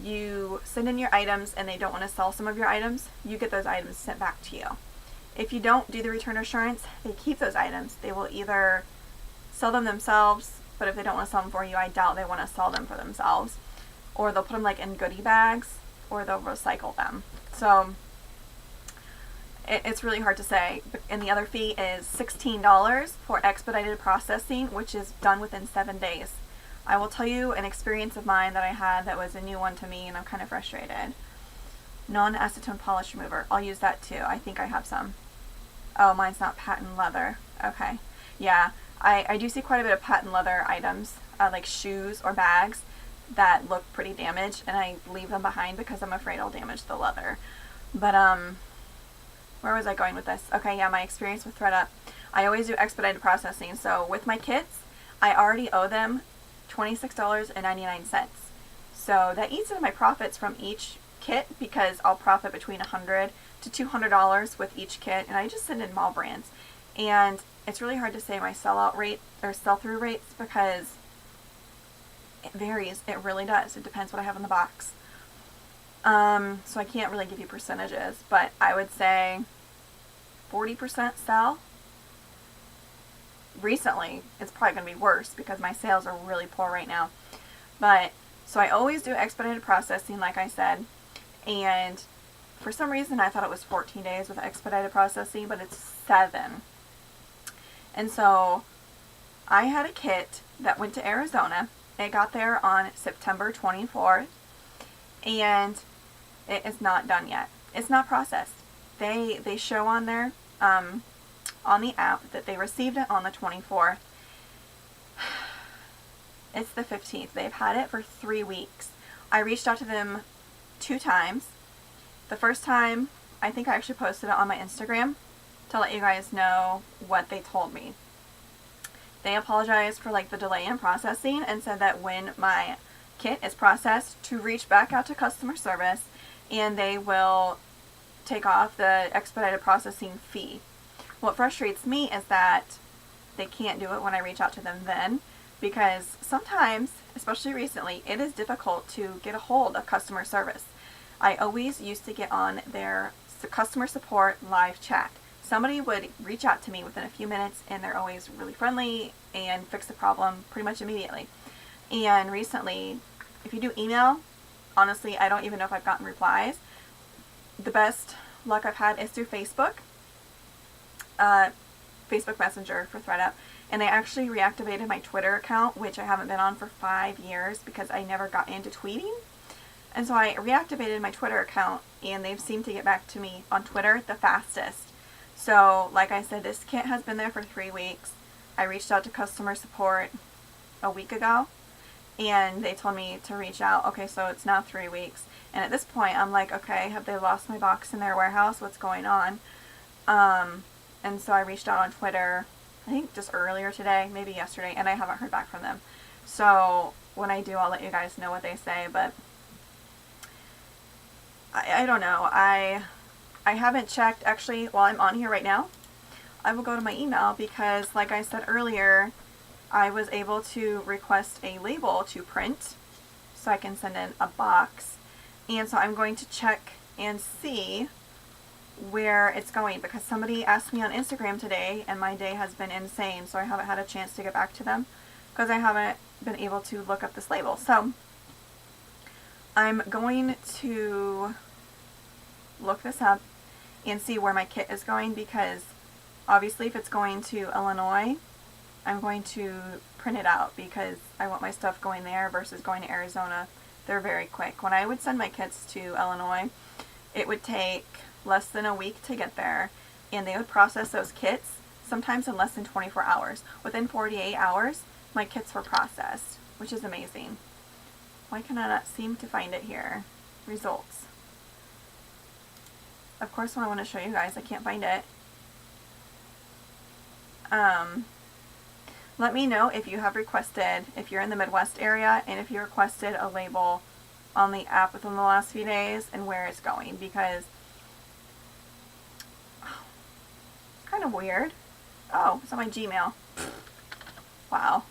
you send in your items and they don't want to sell some of your items, you get those items sent back to you. If you don't do the return assurance, they keep those items. They will either sell them themselves, but if they don't want to sell them for you, I doubt they want to sell them for themselves. Or they'll put them like in goodie bags, or they'll recycle them. So it's really hard to say. And the other fee is $16 for expedited processing, which is done within 7 days. I will tell you an experience of mine that I had that was a new one to me, and I'm kind of frustrated. Non-acetone polish remover. I'll use that too. I think I have some. Oh, mine's not patent leather. Okay. Yeah, I do see quite a bit of patent leather items, like shoes or bags, that look pretty damaged, and I leave them behind because I'm afraid I'll damage the leather. But where was I going with this? Okay, yeah, my experience with ThredUp. I always do expedited processing. So with my kits, I already owe them $26.99. So that eats into my profits from each kit, because I'll profit between $100 to $200 with each kit, and I just send in mall brands. And it's really hard to say my sellout rate or sell-through rates because it varies. It really does. It depends what I have in the box. So I can't really give you percentages, but I would say 40% sell. Recently, it's probably going to be worse because my sales are really poor right now. But, so I always do expedited processing, like I said, and for some reason I thought it was 14 days with expedited processing, but it's 7. And so I had a kit that went to Arizona. It got there on September 24th, and it is not done yet. It's not processed. They show on there, on the app, that they received it on the 24th. It's the 15th. They've had it for 3 weeks. I reached out to them 2 times. The first time, I think I actually posted it on my Instagram to let you guys know what they told me. They apologized for like the delay in processing and said that when my kit is processed, to reach back out to customer service and they will take off the expedited processing fee. What frustrates me is that they can't do it when I reach out to them then, because sometimes, especially recently, it is difficult to get a hold of customer service. I always used to get on their customer support live chat. Somebody would reach out to me within a few minutes and they're always really friendly and fix the problem pretty much immediately. And recently, if you do email, honestly, I don't even know if I've gotten replies. The best luck I've had is through Facebook. Facebook Messenger for ThredUP, and they actually reactivated my Twitter account, which I haven't been on for 5 years because I never got into tweeting. And so I reactivated my Twitter account, and they've seemed to get back to me on Twitter the fastest. So, like I said, this kit has been there for 3 weeks. I reached out to customer support a week ago, and they told me to reach out. Okay, so it's now 3 weeks. And at this point, I'm like, okay, have they lost my box in their warehouse? What's going on? And so I reached out on Twitter, I think just earlier today, maybe yesterday, and I haven't heard back from them. So when I do, I'll let you guys know what they say, but I don't know. I haven't checked, actually, while I'm on here right now. I will go to my email because, like I said earlier, I was able to request a label to print so I can send in a box. And so I'm going to check and see where it's going, because somebody asked me on Instagram today and my day has been insane, so I haven't had a chance to get back to them because I haven't been able to look up this label. So I'm going to look this up and see where my kit is going, because obviously if it's going to Illinois, I'm going to print it out because I want my stuff going there versus going to Arizona. They're very quick. When I would send my kits to Illinois, it would take less than a week to get there, and they would process those kits sometimes in less than 24 hours. Within 48 hours, my kits were processed, which is amazing. Why can I not seem to find it here? Results. Of course, when I want to show you guys, I can't find it. Let me know if you have requested, if you're in the Midwest area, and if you requested a label on the app within the last few days and where it's going, because kind of weird. Oh, it's on my Gmail. Wow.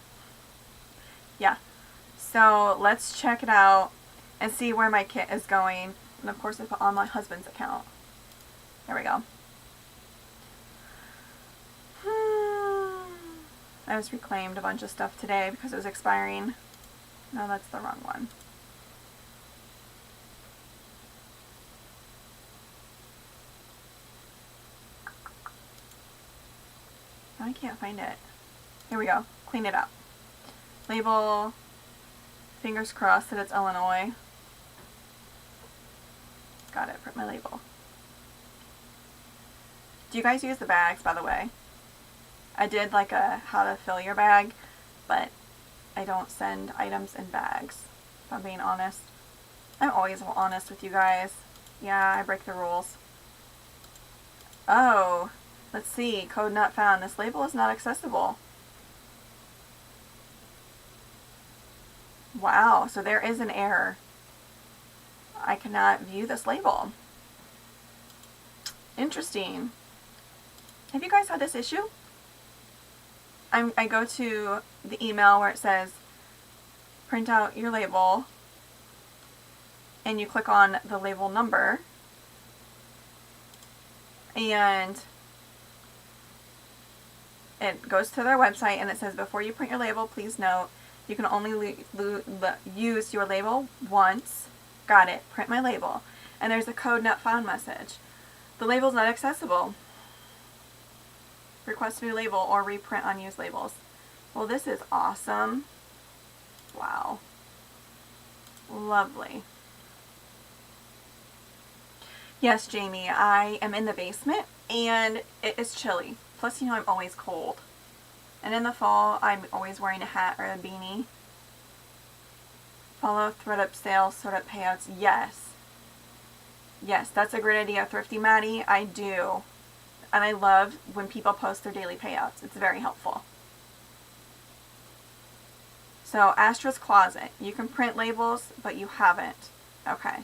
Yeah. So let's check it out and see where my kit is going. And of course I put on my husband's account. There we go. I just reclaimed a bunch of stuff today because it was expiring. No, that's the wrong one. I can't find it. Here we go. Clean it up. Label. Fingers crossed that it's Illinois. Got it. Print my label. Do you guys use the bags, by the way? I did like a how to fill your bag, but I don't send items in bags, if I'm being honest. I'm always honest with you guys. Yeah, I break the rules. Oh, let's see. Code not found. This label is not accessible. Wow, so there is an error. I cannot view this label. Interesting. Have you guys had this issue? I go to the email where it says print out your label, and you click on the label number, and it goes to their website, and it says, before you print your label, please note you can only use your label once. Got it. Print my label. And there's a code not found message. The label is not accessible. Request a new label or reprint unused labels. Well, this is awesome. Wow. Lovely. Yes, Jamie, I am in the basement and it is chilly. Plus, you know, I'm always cold. And in the fall, I'm always wearing a hat or a beanie. Follow ThredUP sales, ThredUP payouts. Yes. Yes, that's a great idea, Thrifty Maddie. I do. And I love when people post their daily payouts. It's very helpful. So, Astra's Closet. You can print labels, but you haven't. Okay.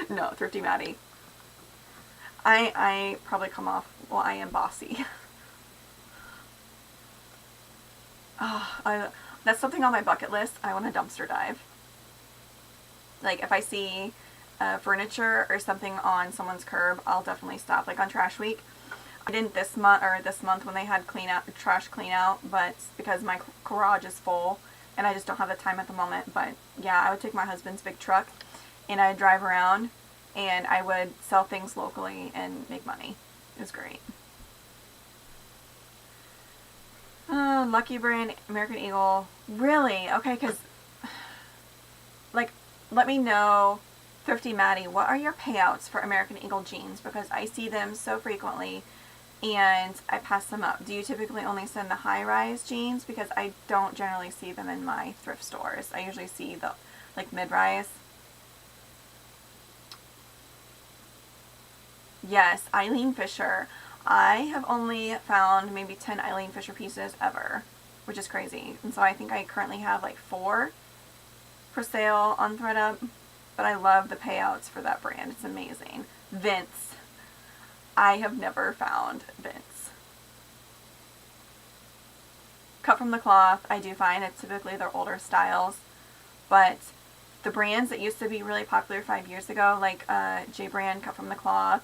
No, Thrifty Maddie. I probably come off, well, I am bossy. Oh, that's something on my bucket list. I want to dumpster dive. Like, if I see furniture or something on someone's curb, I'll definitely stop. Like on Trash Week. I didn't this month when they had trash clean out, but because my garage is full and I just don't have the time at the moment. But yeah, I would take my husband's big truck and I'd drive around and I would sell things locally and make money. It was great. Lucky Brand, American Eagle. Really? Okay, because, like, let me know, Thrifty Maddie, what are your payouts for American Eagle jeans? Because I see them so frequently and I pass them up. Do you typically only send the high-rise jeans? Because I don't generally see them in my thrift stores. I usually see the, like, mid-rise. Yes, Eileen Fisher. I have only found maybe 10 Eileen Fisher pieces ever, which is crazy. And so I think I currently have like 4 for sale on ThredUp, but I love the payouts for that brand. It's amazing. Vince. I have never found Vince. Cut from the cloth, I do find it's typically their older styles, but the brands that used to be really popular 5 years ago, like J Brand, Cut from the Cloth,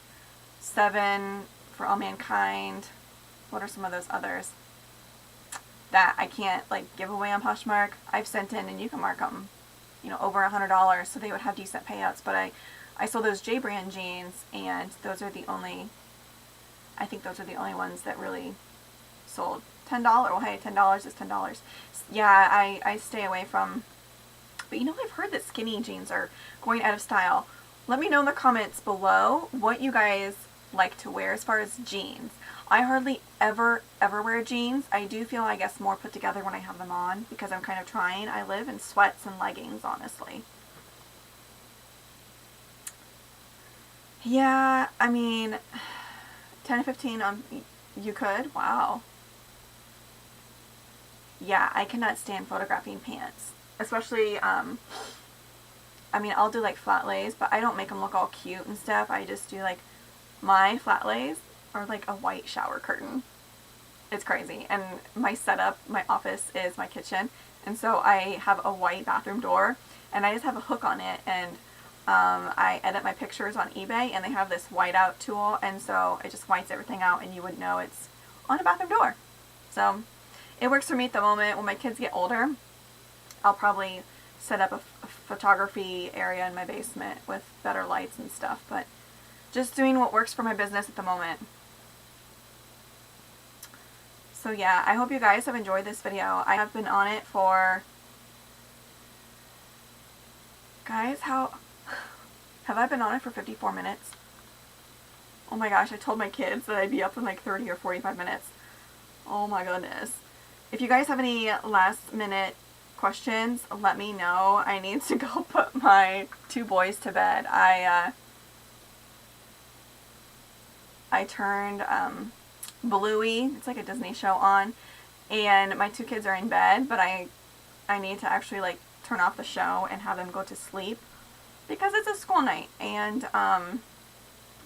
7 for All Mankind. What are some of those others that I can't like give away on Poshmark? I've sent in and you can mark them, you know, over $100, so they would have decent payouts. But I sold those J Brand jeans, and those are the only, I think those are the only ones that really sold. $10. Well, hey, $10 is $10. Yeah, I stay away from. But you know, I've heard that skinny jeans are going out of style. Let me know in the comments below what you guys like to wear as far as jeans. I hardly ever wear jeans. I do feel, I guess, more put together when I have them on because I'm kind of trying. I live in sweats and leggings, honestly. Yeah, I mean, 10 to 15 on, you could? Wow. Yeah, I cannot stand photographing pants. Especially, I mean, I'll do like flat lays, but I don't make them look all cute and stuff. I just do like, my flat lays are like a white shower curtain. It's crazy. And my setup, my office is my kitchen. And so I have a white bathroom door and I just have a hook on it, and I edit my pictures on eBay and they have this whiteout tool, and so it just whites everything out and you wouldn't know it's on a bathroom door. So it works for me at the moment. When my kids get older, I'll probably set up a photography area in my basement with better lights and stuff, but just doing what works for my business at the moment. So yeah, I hope you guys have enjoyed this video. I have been on it for, guys, how have I been on it for 54 minutes? Oh my gosh, I told my kids that I'd be up in like 30 or 45 minutes. Oh my goodness. If you guys have any last minute questions, let me know. I need to go put my 2 boys to bed. I turned Bluey, it's like a Disney show, on, and my 2 kids are in bed, but I need to actually like turn off the show and have them go to sleep because it's a school night, and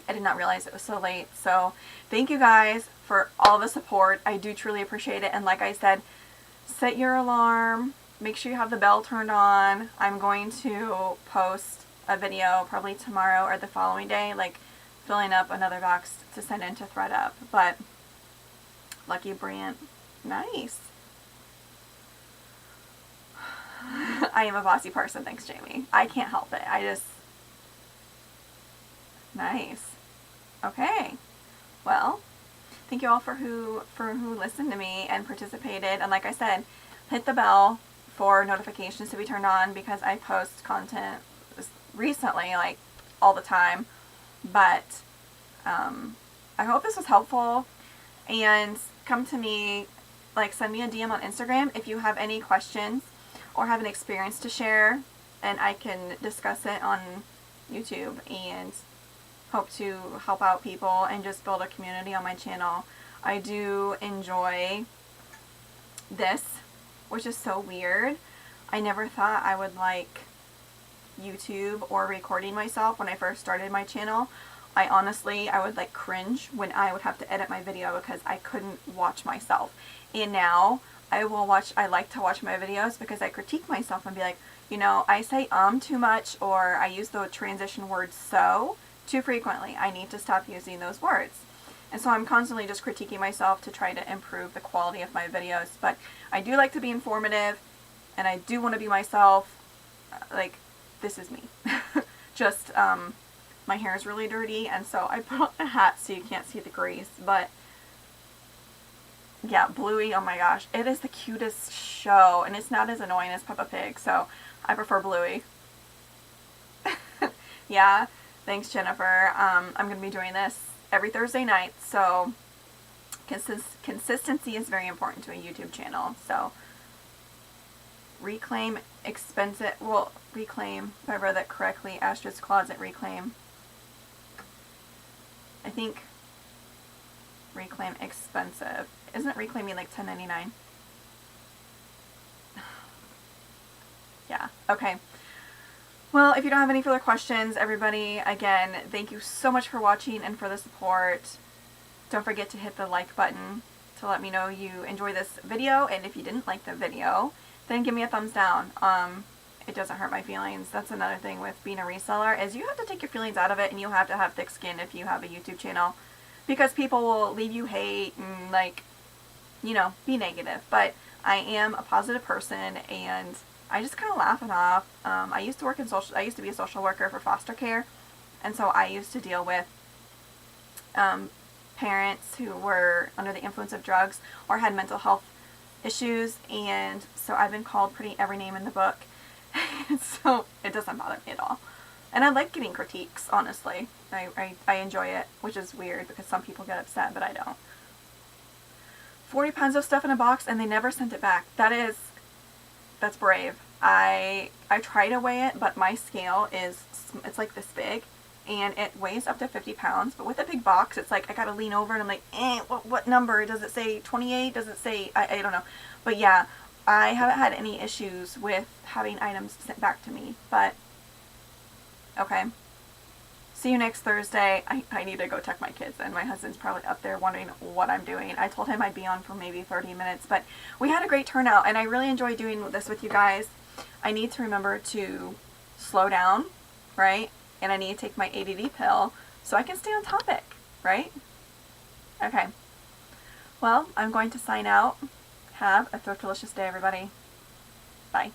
I did not realize it was so late. So thank you guys for all the support. I do truly appreciate it. And like I said, set your alarm. Make sure you have the bell turned on. I'm going to post a video probably tomorrow or the following day, like filling up another box to send into ThredUP. But lucky brand. Nice. I am a bossy person. Thanks, Jamie. I can't help it. I just... Nice. Okay. Well, thank you all for who listened to me and participated. And like I said, hit the bell for notifications to be turned on, because I post content recently, like all the time. But I hope this was helpful. And come to me, like send me a DM on Instagram if you have any questions or have an experience to share, and I can discuss it on YouTube and hope to help out people and just build a community on my channel. I do enjoy this, which is so weird. I never thought I would like YouTube or recording myself when I first started my channel. I would like cringe when I would have to edit my video because I couldn't watch myself. And now I like to watch my videos because I critique myself and be like, you know, I say too much, or I use the transition word so too frequently. I need to stop using those words. And so I'm constantly just critiquing myself to try to improve the quality of my videos. But I do like to be informative, and I do want to be myself. Like, this is me. Just, my hair is really dirty, and so I put on a hat so you can't see the grease. But yeah, Bluey, oh my gosh, it is the cutest show, and it's not as annoying as Peppa Pig, so I prefer Bluey. Yeah, thanks, Jennifer. I'm going to be doing this every Thursday night, so consistency is very important to a YouTube channel. So reclaim expensive, well, reclaim, if I read that correctly, Astrid's Closet reclaim. I think reclaim expensive. Isn't reclaiming like $10.99? Yeah, okay. Well, if you don't have any further questions, everybody, again, thank you so much for watching and for the support. Don't forget to hit the like button to let me know you enjoy this video, and if you didn't like the video, then give me a thumbs down. It doesn't hurt my feelings. That's another thing with being a reseller, is you have to take your feelings out of it, and you have to have thick skin if you have a YouTube channel, because people will leave you hate and, like, you know, be negative. But I am a positive person, and I just kind of laugh it off. I used to be a social worker for foster care, and so I used to deal with parents who were under the influence of drugs or had mental health issues, and so I've been called pretty every name in the book. So it doesn't bother me at all. And I like getting critiques, honestly. I enjoy it, which is weird because some people get upset, but I don't. 40 pounds of stuff in a box and they never sent it back. That's brave. I try to weigh it, but my scale it's like this big, and it weighs up to 50 pounds. But with a big box, it's like I gotta lean over and I'm like, what number? Does it say 28? Does it say, I don't know. But yeah, I haven't had any issues with having items sent back to me. But, okay. See you next Thursday. I need to go check my kids, and my husband's probably up there wondering what I'm doing. I told him I'd be on for maybe 30 minutes, but we had a great turnout, and I really enjoy doing this with you guys. I need to remember to slow down, right? And I need to take my ADD pill so I can stay on topic, right? Okay. Well, I'm going to sign out. Have a Thriftalicious day, everybody. Bye.